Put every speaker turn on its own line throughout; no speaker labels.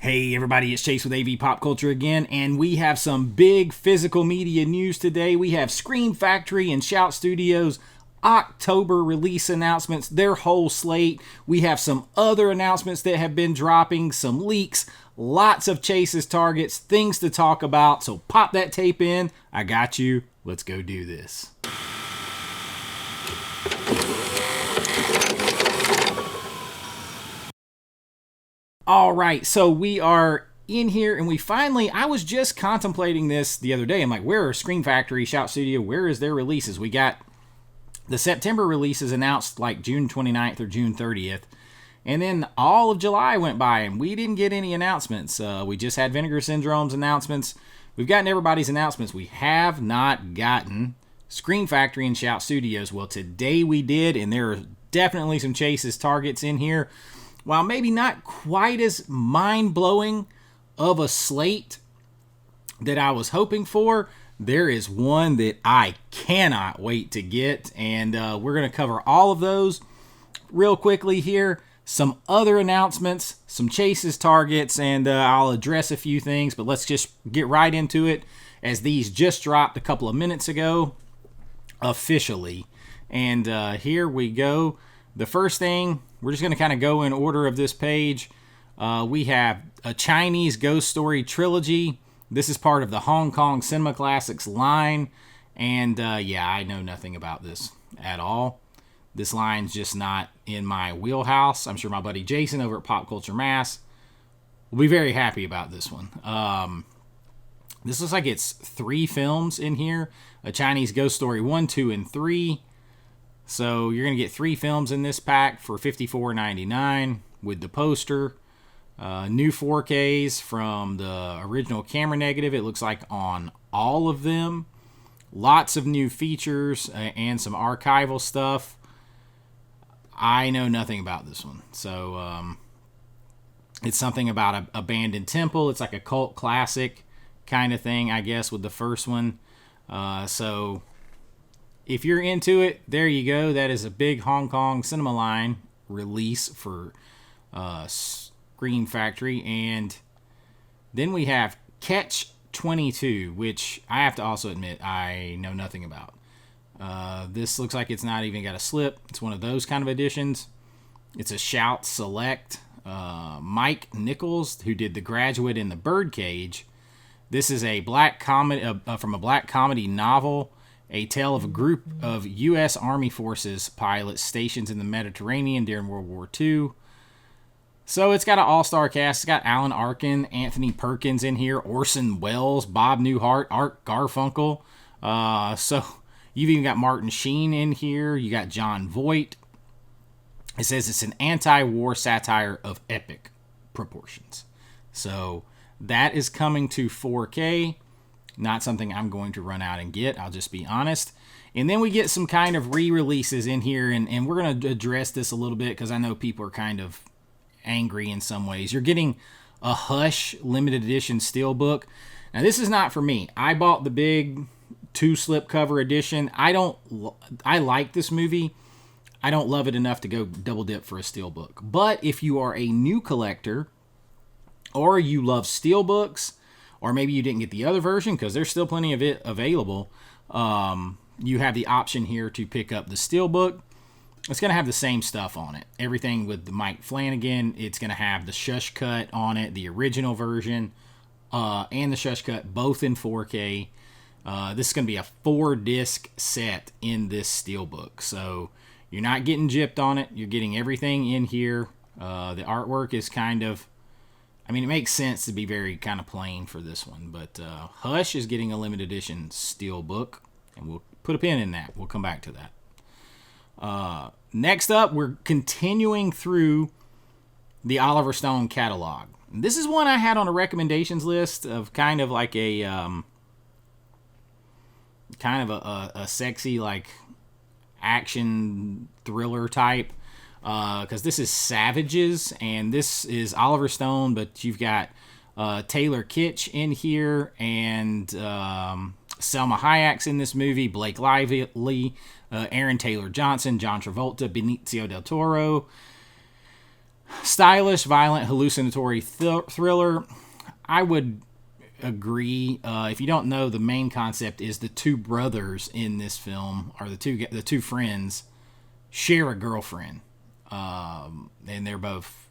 Hey everybody, it's Chase with AV Pop Culture again, and we have some big physical media news today. We have Scream Factory and Shout Studios October release announcements, their whole slate. We have some other announcements that have been dropping, some leaks, lots of chases, targets, things to talk about. So pop that tape in. I got you. Let's go do this. All right, so we are in here, and I was just contemplating this the other day. I'm like, where are Scream Factory, Shout Studio, where is their releases? We got the September releases announced like June 29th or June 30th, and then all of July went by, and we didn't get any announcements. We just had Vinegar Syndrome's announcements. We've gotten everybody's announcements. We have not gotten Scream Factory and Shout Studios. Well, today we did, and there are definitely some chases, targets in here. While maybe not quite as mind-blowing of a slate that I was hoping for, there is one that I cannot wait to get, and we're going to cover all of those real quickly here. Some other announcements, some chases, targets, and I'll address a few things, but let's just get right into it, as these just dropped a couple of minutes ago officially. And here we go. The first thing, we're just going to kind of go in order of this page. We have a Chinese ghost story trilogy. This is part of the Hong Kong Cinema Classics line. And yeah, I know nothing about this at all. This line's just not in my wheelhouse. I'm sure my buddy Jason over at Pop Culture Mass will be very happy about this one. This looks like it's 3 films in here. A Chinese ghost story 1, 2, and 3. So you're going to get 3 films in this pack for $54.99 with the poster. New 4Ks from the original camera negative, it looks like, on all of them. Lots of new features and some archival stuff. I know nothing about this one. So it's something about an abandoned temple. It's like a cult classic kind of thing, I guess, with the first one. So if you're into it, there you go. That is a big Hong Kong cinema line release for Scream Factory. And then we have Catch 22, which I have to also admit I know nothing about. This looks like it's not even got a slip. It's one of those kind of editions. It's a Shout Select. Mike Nichols, who did The Graduate and The Birdcage. This is a black comedy from a black comedy novel. A tale of a group of U.S. Army Forces pilots stationed in the Mediterranean during World War II. So it's got an all-star cast. It's got Alan Arkin, Anthony Perkins in here, Orson Welles, Bob Newhart, Art Garfunkel. So you've even got Martin Sheen in here. You got John Voight. It says it's an anti-war satire of epic proportions. So that is coming to 4K. Not something I'm going to run out and get, I'll just be honest. And then we get some kind of re-releases in here, and we're going to address this a little bit because I know people are kind of angry in some ways. You're getting a Hush limited edition steelbook. Now, this is not for me. I bought the big 2-slipcover edition. I like this movie. I don't love it enough to go double dip for a steelbook. But if you are a new collector, or you love steelbooks, or maybe you didn't get the other version because there's still plenty of it available, you have the option here to pick up the steelbook. It's going to have the same stuff on it. Everything with the Mike Flanagan. It's going to have the Shush Cut on it, the original version, and the Shush Cut, both in 4K. This is going to be a 4-disc set in this steelbook. So you're not getting gypped on it. You're getting everything in here. The artwork is kind of, it makes sense to be very kind of plain for this one. But Hush is getting a limited edition steelbook, and we'll put a pin in that. We'll come back to that. Next up, we're continuing through the Oliver Stone catalog. This is one I had on a recommendations list of kind of like a sexy, like, action thriller type. Because this is Savages, and this is Oliver Stone, but you've got Taylor Kitsch in here, and Selma Hayek's in this movie, Blake Lively, Aaron Taylor Johnson, John Travolta, Benicio del Toro. stylish, violent, hallucinatory thriller. I would agree. If you don't know, the main concept is the two brothers in this film, or the two friends, share a girlfriend, and they're both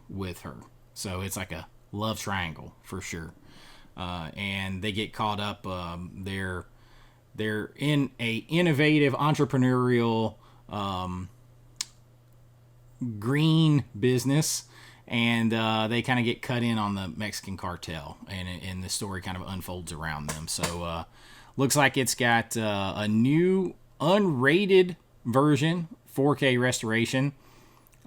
with her. So it's like a love triangle for sure. And they get caught up. They're in a innovative entrepreneurial green business, and they kind of get cut in on the Mexican cartel, and the story kind of unfolds around them. So looks like it's got a new unrated version, 4K restoration.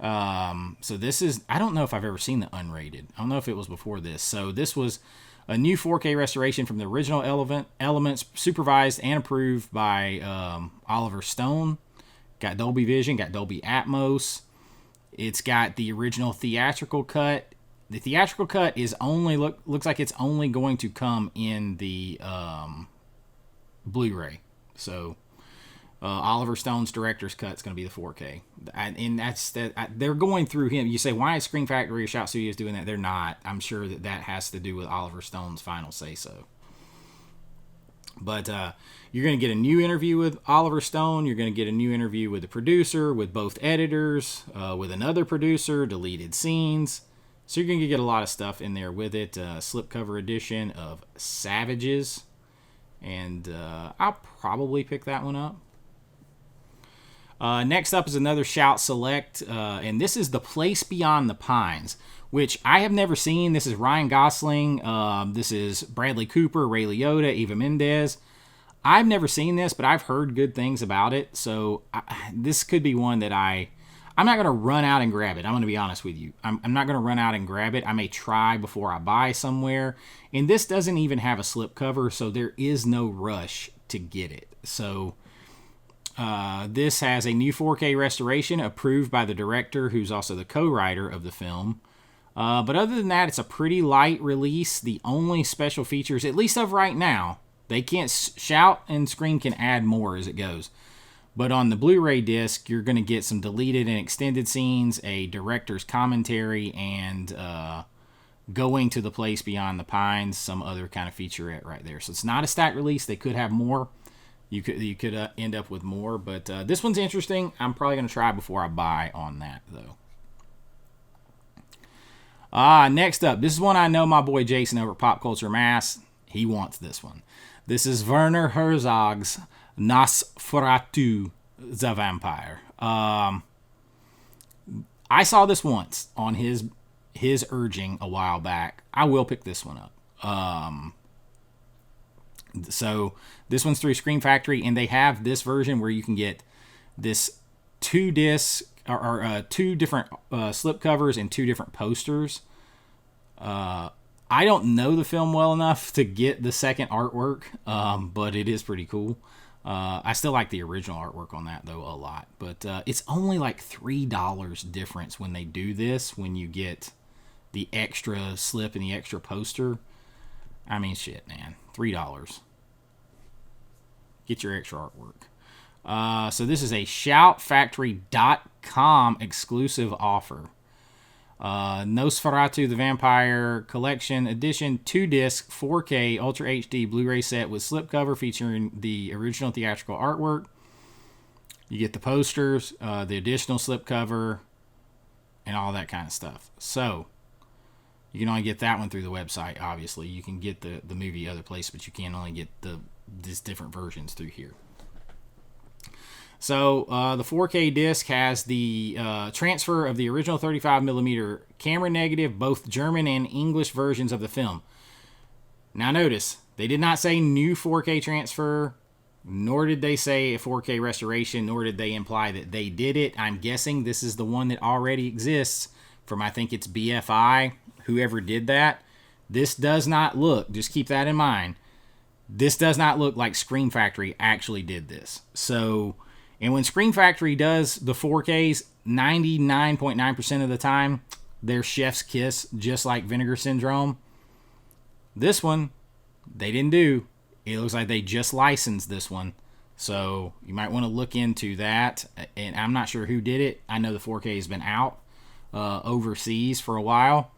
So this is, I don't know if I've ever seen the unrated. I don't know if it was before this. So this was a new 4K restoration from the original elements, supervised and approved by Oliver Stone. Got Dolby Vision, got Dolby Atmos. It's got the original theatrical cut. The theatrical cut is only looks like it's only going to come in the Blu-ray. So Oliver Stone's director's cut is going to be the 4K, and they're going through him. You say, why is Screen Factory or Shout Studios doing that? They're not. I'm sure that has to do with Oliver Stone's final say so. But you're going to get a new interview with Oliver Stone. You're going to get a new interview with the producer, with both editors, with another producer, deleted scenes. So you're going to get a lot of stuff in there with it. Slipcover edition of Savages. And I'll probably pick that one up. Next up is another Shout Select. And this is The Place Beyond the Pines, which I have never seen. This is Ryan Gosling. This is Bradley Cooper, Ray Liotta, Eva Mendes. I've never seen this, but I've heard good things about it. So this could be one that I'm not going to run out and grab it. I'm going to be honest with you. I'm not going to run out and grab it. I may try before I buy somewhere. And this doesn't even have a slipcover, so there is no rush to get it. So this has a new 4K restoration approved by the director, who's also the co-writer of the film. But other than that, it's a pretty light release. The only special features, at least of right now, they can't Shout and Scream can add more as it goes. But on the Blu-ray disc, you're going to get some deleted and extended scenes, a director's commentary, and Going to the Place Beyond the Pines, some other kind of featurette right there. So it's not a stack release. They could have more. You could end up with more. But this one's interesting. I'm probably going to try before I buy on that, though. Next up, this is one I know my boy Jason over at Pop Culture Mass, he wants this one. This is Werner Herzog's Nosferatu the Vampire. I saw this once on his urging a while back. I will pick this one up. So this one's through Screen Factory, and they have this version where you can get this 2 disc or 2 different slipcovers and 2 different posters. I don't know the film well enough to get the second artwork, but it is pretty cool. I still like the original artwork on that, though, a lot. But it's only like $3 difference when they do this, when you get the extra slip and the extra poster. I mean, shit, man. $3. Get your extra artwork. So this is a shoutfactory.com exclusive offer. Nosferatu the Vampire Collection Edition 2-disc 4K Ultra HD Blu-ray set with slipcover featuring the original theatrical artwork. You get the posters, the additional slipcover, and all that kind of stuff. So you can only get that one through the website, obviously. You can get the movie other places, but you can only get these different versions through here. So the 4K disc has the transfer of the original 35mm camera negative, both German and English versions of the film. Now notice, they did not say new 4K transfer, nor did they say a 4K restoration, nor did they imply that they did it. I'm guessing this is the one that already exists from, I think it's BFI, whoever did that. This does not look, just keep that in mind, this does not look like Screen Factory actually did this. So, and when Screen Factory does the 4Ks, 99.9% of the time, they're chef's kiss, just like Vinegar Syndrome. This one, they didn't do. It looks like they just licensed this one. So you might want to look into that. And I'm not sure who did it. I know the 4K has been out. overseas for a while.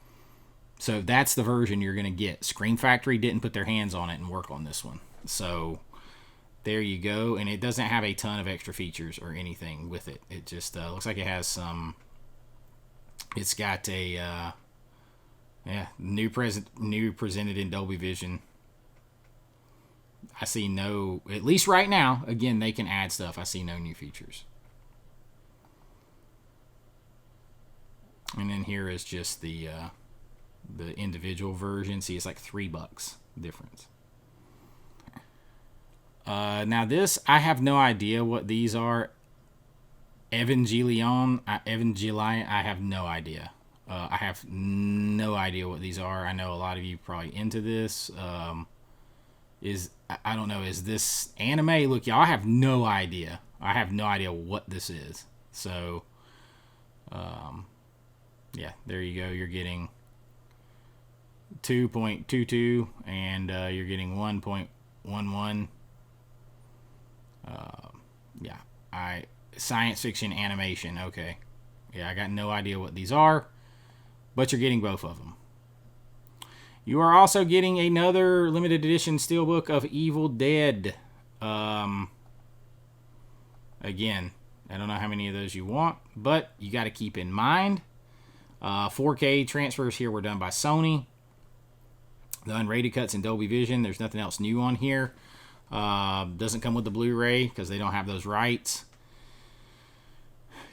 So that's the version you're going to get. Scream Factory didn't put their hands on it and work on this one. So there you go. And it doesn't have a ton of extra features or anything with it. It just looks like it has some... It's got a... new presented in Dolby Vision. I see no... At least right now, again, they can add stuff. I see no new features. And then here is just the individual version. See, it's like $3 difference. Now this, I have no idea what these are. Evangelion, I have no idea. I have no idea what these are. I know a lot of you probably into this. I don't know, is this anime? Look, y'all, I have no idea. I have no idea what this is. So, yeah, there you go. You're getting 2.22 and you're getting 1.11. Yeah, science fiction animation. Okay. Yeah, I got no idea what these are, but you're getting both of them. You are also getting another limited edition steelbook of Evil Dead. Again, I don't know how many of those you want, but you got to keep in mind 4K transfers here were done by Sony. The unrated cuts in Dolby Vision. There's nothing else new on here. Doesn't come with the Blu-ray because they don't have those rights.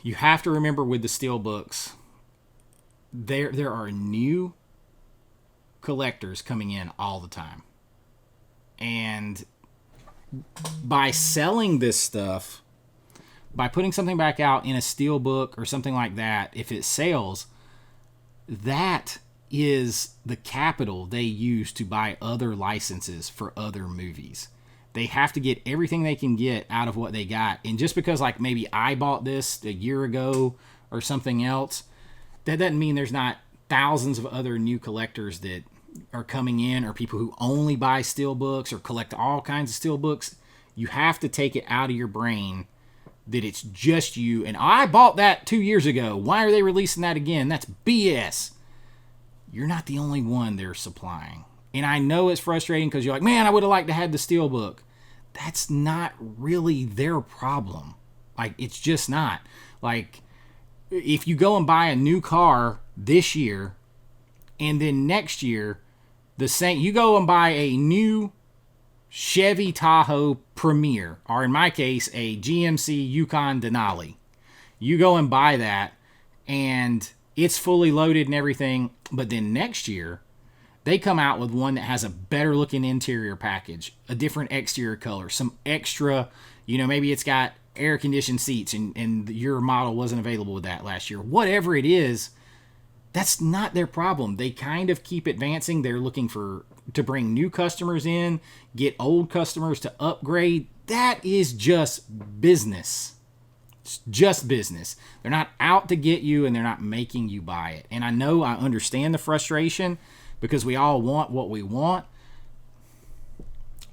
You have to remember with the steelbooks, there are new collectors coming in all the time. And by selling this stuff, by putting something back out in a steelbook or something like that, if it sells, that is the capital they use to buy other licenses for other movies. They have to get everything they can get out of what they got. And just because, like, maybe I bought this a year ago or something else, that doesn't mean there's not thousands of other new collectors that are coming in, or people who only buy steelbooks or collect all kinds of steelbooks. You have to take it out of your brain that it's just you. And I bought that 2 years ago. Why are they releasing that again? That's BS. You're not the only one they're supplying. And I know it's frustrating because you're like, man, I would have liked to have the steelbook. That's not really their problem. Like, it's just not. Like, if you go and buy a new car this year, and then next year, you go and buy a new Chevy Tahoe Premier, or in my case, a GMC Yukon Denali. You go and buy that, and it's fully loaded and everything, but then next year, they come out with one that has a better looking interior package, a different exterior color, some extra, maybe it's got air conditioned seats and your model wasn't available with that last year. Whatever it is, that's not their problem. They kind of keep advancing. They're looking to bring new customers in, get old customers to upgrade. That is just business. It's just business. They're not out to get you, and they're not making you buy it. And I understand the frustration, because we all want what we want.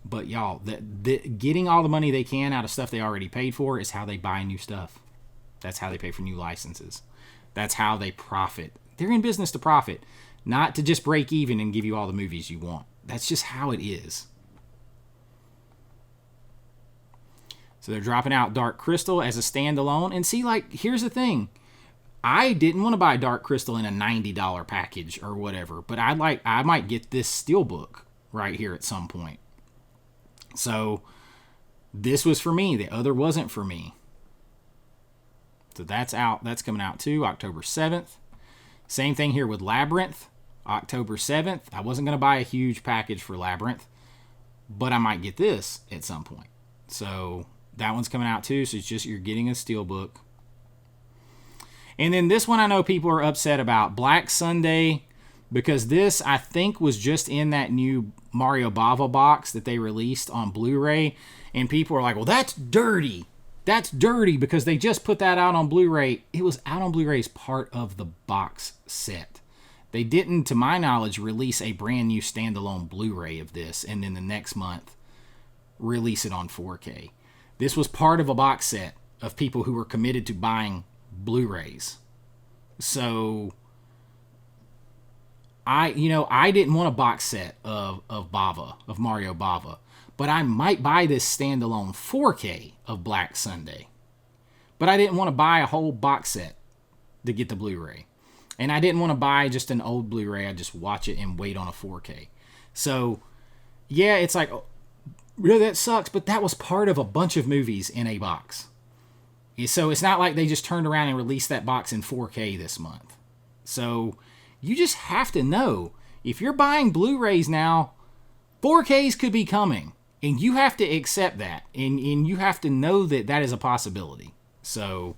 But y'all, getting all the money they can out of stuff they already paid for is how they buy new stuff. That's how they pay for new licenses. That's how they profit. They're in business to profit, not to just break even and give you all the movies you want. That's just how it is. So they're dropping out Dark Crystal as a standalone. And see, like, here's the thing. I didn't want to buy Dark Crystal in a $90 package or whatever, but I might get this steelbook right here at some point. So this was for me. The other wasn't for me. So that's out. That's coming out too, October 7th. Same thing here with Labyrinth, October 7th. I wasn't going to buy a huge package for Labyrinth, but I might get this at some point. So that one's coming out too. So it's just, you're getting a steelbook. And then this one I know people are upset about, Black Sunday, because this, I think, was just in that new Mario Bava box that they released on Blu-ray. And people are like, well, that's dirty. That's dirty because they just put that out on Blu-ray. It was out on Blu-ray as part of the box set. They didn't, to my knowledge, release a brand new standalone Blu-ray of this and then the next month release it on 4K. This was part of a box set of people who were committed to buying Blu-rays. So I didn't want a box set of Bava, of Mario Bava, but I might buy this standalone 4K of Black Sunday. But I didn't want to buy a whole box set to get the Blu-ray. And I didn't want to buy just an old Blu-ray. I'd just watch it and wait on a 4K. So, yeah, it's like, really, that sucks, but that was part of a bunch of movies in a box. So it's not like they just turned around and released that box in 4K this month. So you just have to know, if you're buying Blu-rays now, 4Ks could be coming. And you have to accept that. And you have to know that that is a possibility. So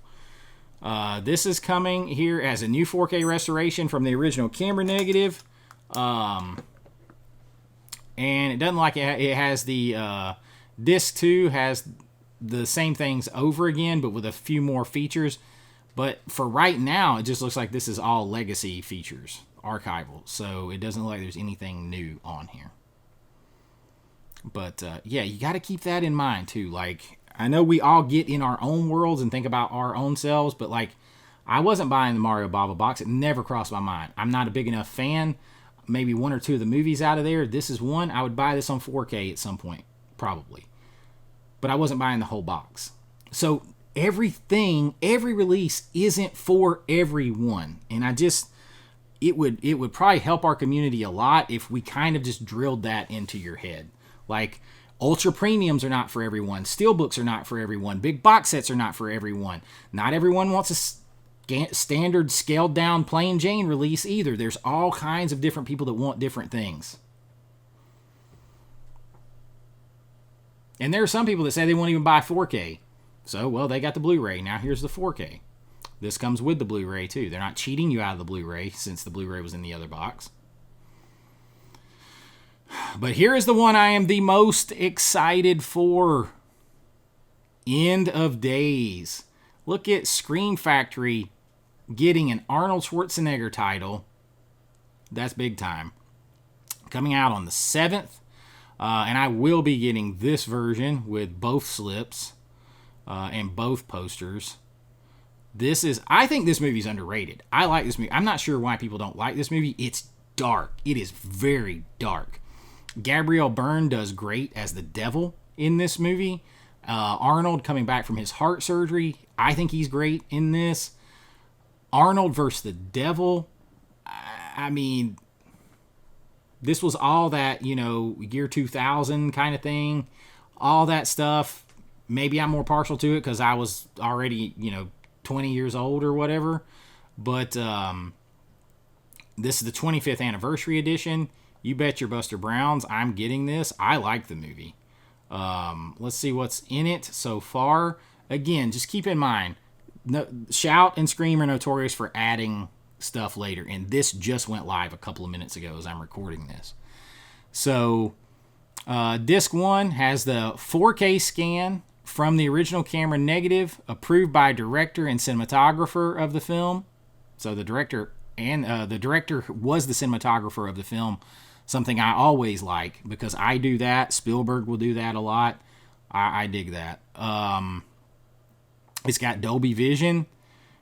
this is coming here as a new 4K restoration from the original camera negative. And it doesn't like it has the disc 2 has the same things over again, but with a few more features. But for right now, it just looks like this is all legacy features, archival. So it doesn't look like there's anything new on here. But yeah, you got to keep that in mind too. Like, I know we all get in our own worlds and think about our own selves, but like, I wasn't buying the Mario Bava box. It never crossed my mind. I'm not a big enough fan. Maybe one or two of the movies out of there. This is one. I would buy this on 4K at some point, probably. But I wasn't buying the whole box. So every release isn't for everyone. And it would probably help our community a lot if we kind of just drilled that into your head. Like, ultra premiums are not for everyone. Steelbooks are not for everyone. Big box sets are not for everyone. Not everyone wants a standard scaled down plain Jane release either. There's all kinds of different people that want different things. And there are some people that say they won't even buy 4K. So, well, they got the Blu-ray. Now here's the 4K. This comes with the Blu-ray too. They're not cheating you out of the Blu-ray since the Blu-ray was in the other box. But here is the one I am the most excited for. End of Days. Look at Scream Factory getting an Arnold Schwarzenegger title. That's big time. Coming out on the 7th. And I will be getting this version with both slips and both posters. I think this movie is underrated. I like this movie. I'm not sure why people don't like this movie. It's dark. It is very dark. Gabriel Byrne does great as the devil in this movie. Arnold coming back from his heart surgery, I think he's great in this. Arnold versus the devil, I mean, this was all that, year 2000 kind of thing. All that stuff. Maybe I'm more partial to it because I was already, 20 years old or whatever. But this is the 25th anniversary edition. You bet your Buster Browns I'm getting this. I like the movie. Let's see what's in it so far. Again, just keep in mind, Shout and Scream are notorious for adding stuff later, and this just went live a couple of minutes ago as I'm recording this. So, disc 1 has the 4K scan from the original camera negative, approved by director and cinematographer of the film. So the director was the cinematographer of the film. Something I always like because I do that. Spielberg will do that a lot. I dig that. It's got Dolby Vision.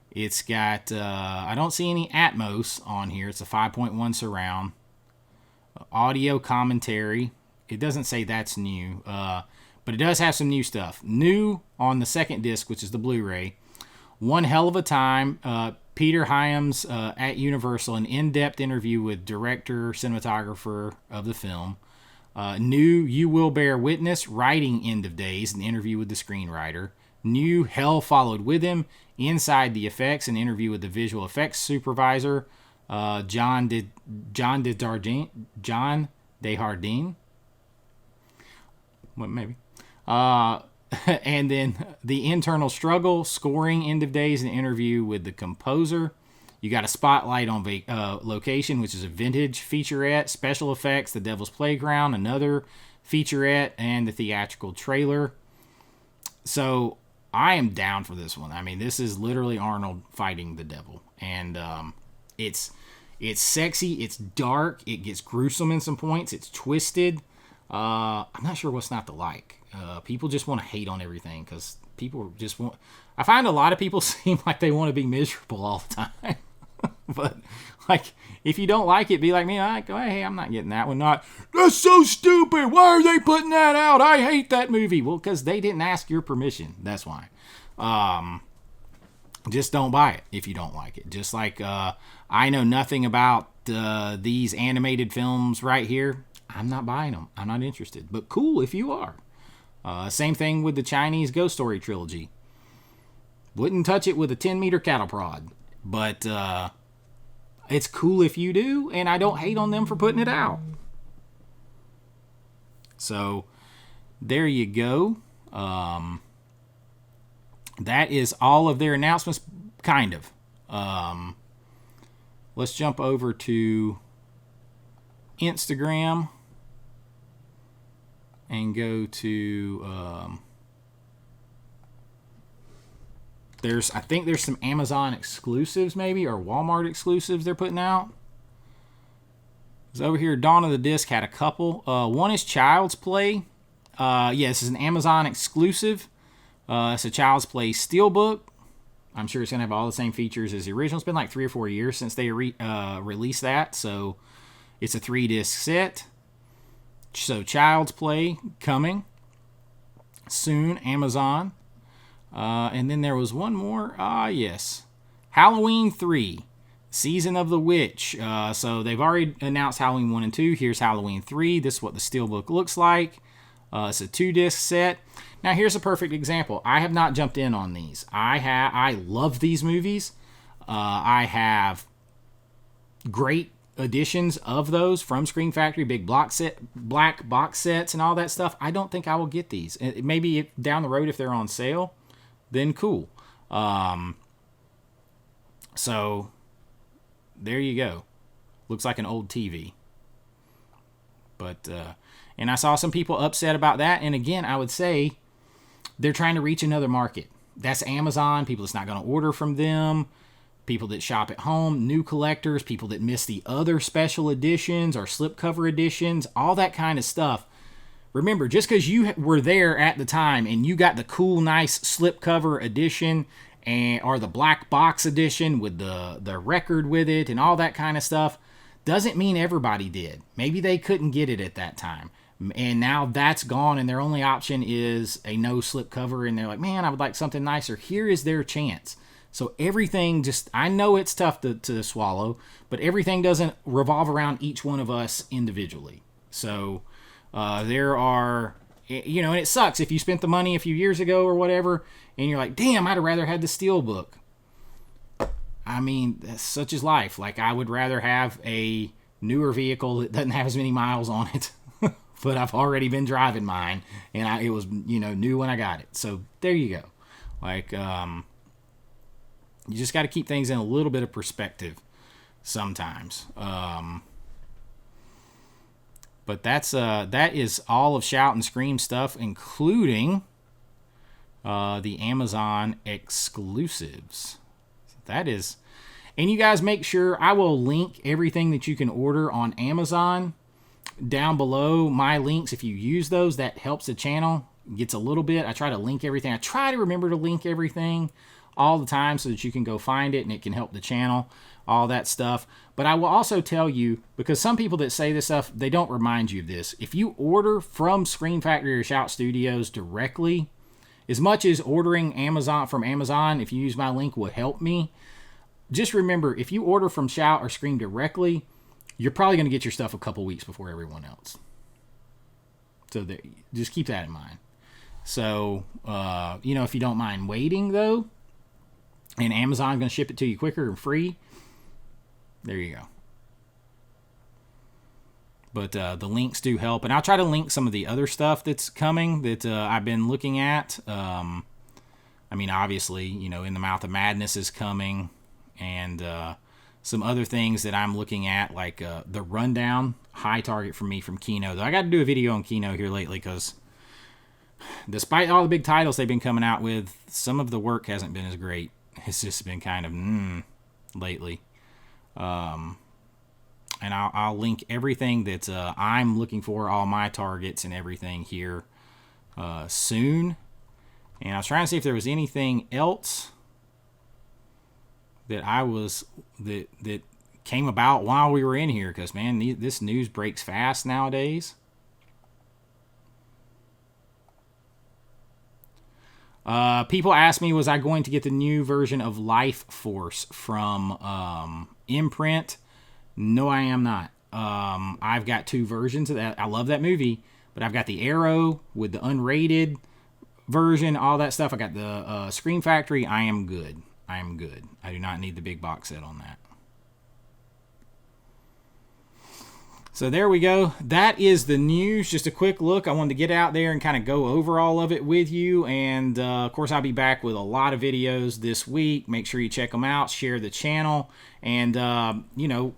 It's got, I don't see any Atmos on here. It's a 5.1 surround. Audio commentary. It doesn't say that's new, but it does have some new stuff. New on the second disc, which is the Blu-ray. One Hell of a Time. Peter Hyams at Universal, an in-depth interview with director, cinematographer of the film. New You Will Bear Witness, writing End of Days, an interview with the screenwriter. New Hell Followed With Him, Inside the Effects, an interview with the visual effects supervisor, John Desjardins. Well, maybe. And then The Internal Struggle, scoring End of Days, an interview with the composer. You got a spotlight on Location, which is a vintage featurette. Special effects, The Devil's Playground, another featurette, and the theatrical trailer. So I am down for this one. I mean, this is literally Arnold fighting the devil. And it's sexy, it's dark, it gets gruesome in some points, it's twisted. I'm not sure what's not to like. People just want to hate on everything because people just want... I find a lot of people seem like they want to be miserable all the time. But like, if you don't like it, be like me. Like, hey, I'm not getting that one. Not, that's so stupid. Why are they putting that out? I hate that movie. Well, because they didn't ask your permission. That's why. Just don't buy it if you don't like it. Just like I know nothing about these animated films right here. I'm not buying them. I'm not interested. But cool if you are. Same thing with the Chinese Ghost Story trilogy. Wouldn't touch it with a 10-meter cattle prod. But it's cool if you do, and I don't hate on them for putting it out. So there you go. That is all of their announcements, kind of. Let's jump over to Instagram and go to I think there's some Amazon exclusives maybe, or Walmart exclusives they're putting out. So over here, Dawn of the Disc had a couple. One is Child's Play. This is an Amazon exclusive. It's a Child's Play Steelbook. I'm sure it's going to have all the same features as the original. It's been like 3 or 4 years since they released that. So it's a 3-disc set. So Child's Play coming soon, Amazon. And then there was one more. Yes. Halloween 3, Season of the Witch. So they've already announced Halloween 1 and 2. Here's Halloween 3. This is what the Steelbook looks like. It's a 2-disc set. Now, here's a perfect example. I have not jumped in on these. I love these movies. I have great editions of those from Scream Factory, big black box sets and all that stuff. I don't think I will get these. Maybe down the road if they're on sale, then cool. So there you go. Looks like an old TV. But and I saw some people upset about that. And again, I would say they're trying to reach another market. That's Amazon, people that's not going to order from them, people that shop at home, new collectors, people that miss the other special editions or slipcover editions, all that kind of stuff. Remember, just because you were there at the time and you got the cool, nice slipcover edition or the black box edition with the record with it and all that kind of stuff, doesn't mean everybody did. Maybe they couldn't get it at that time. And now that's gone and their only option is a no slipcover, and they're like, man, I would like something nicer. Here is their chance. So everything I know it's tough to swallow, but everything doesn't revolve around each one of us individually. So there are, and it sucks if you spent the money a few years ago or whatever, and you're like, damn, I'd have rather had the Steelbook. I mean, such is life. Like, I would rather have a newer vehicle that doesn't have as many miles on it, but I've already been driving mine, and it was, new when I got it. So there you go. Like, you just got to keep things in a little bit of perspective sometimes. But that is all of Shout and Scream stuff, including the Amazon exclusives. That is, and you guys make sure, I will link everything that you can order on Amazon down below my links. If you use those, that helps the channel. Gets a little bit. I try to link everything. I try to remember to link everything all the time so that you can go find it and it can help the channel, all that stuff. But I will also tell you, because some people that say this stuff, they don't remind you of this. If you order from Scream Factory or Shout Studios directly, as much as ordering from Amazon, if you use my link, will help me, just remember, if you order from Shout or Scream directly, you're probably going to get your stuff a couple weeks before everyone else. So just keep that in mind. So, if you don't mind waiting, though, and Amazon's going to ship it to you quicker and free, there you go. But the links do help. And I'll try to link some of the other stuff that's coming that I've been looking at. Obviously, In the Mouth of Madness is coming. And some other things that I'm looking at, like the Rundown, high target for me from Kino. Though I got to do a video on Kino here lately because despite all the big titles they've been coming out with, some of the work hasn't been as great. It's just been kind of lately. And I'll link everything that I'm looking for, all my targets and everything here soon. And I was trying to see if there was anything else, that that came about while we were in here, because man, this news breaks fast nowadays. People asked me, was I going to get the new version of Life Force from Imprint? No, I am not. I've got two versions of that. I love that movie, but I've got the Arrow with the unrated version, all that stuff. I got the Scream Factory. I am good. I do not need the big box set on that. So there we go. That is the news. Just a quick look. I wanted to get out there and kind of go over all of it with you. And, of course, I'll be back with a lot of videos this week. Make sure you check them out. Share the channel. And,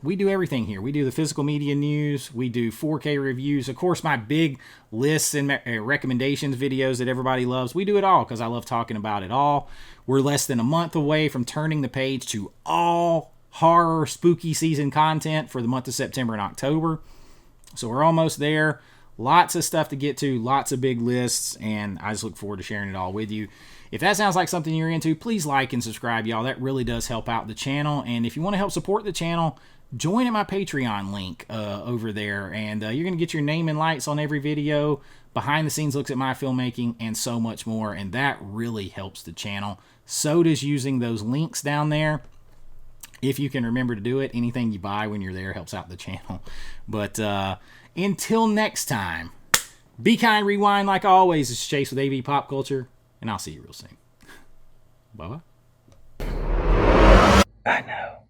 we do everything here. We do the physical media news. We do 4K reviews. Of course, my big lists and recommendations videos that everybody loves. We do it all because I love talking about it all. We're less than a month away from turning the page to all horror spooky season content for the month of September and October. So we're almost there. Lots of stuff to get to, lots of big lists, and I just look forward to sharing it all with you. If that sounds like something you're into, please like and subscribe, y'all. That really does help out the channel. And if you want to help support the channel, join at my Patreon link over there, and you're going to get your name and lights on every video, behind the scenes looks at my filmmaking, and so much more. And that really helps the channel. So does using those links down there. If you can remember to do it, anything you buy when you're there helps out the channel. But until next time, be kind, rewind like always. It's Chase with AV Pop Culture, and I'll see you real soon. Bye-bye.
I know.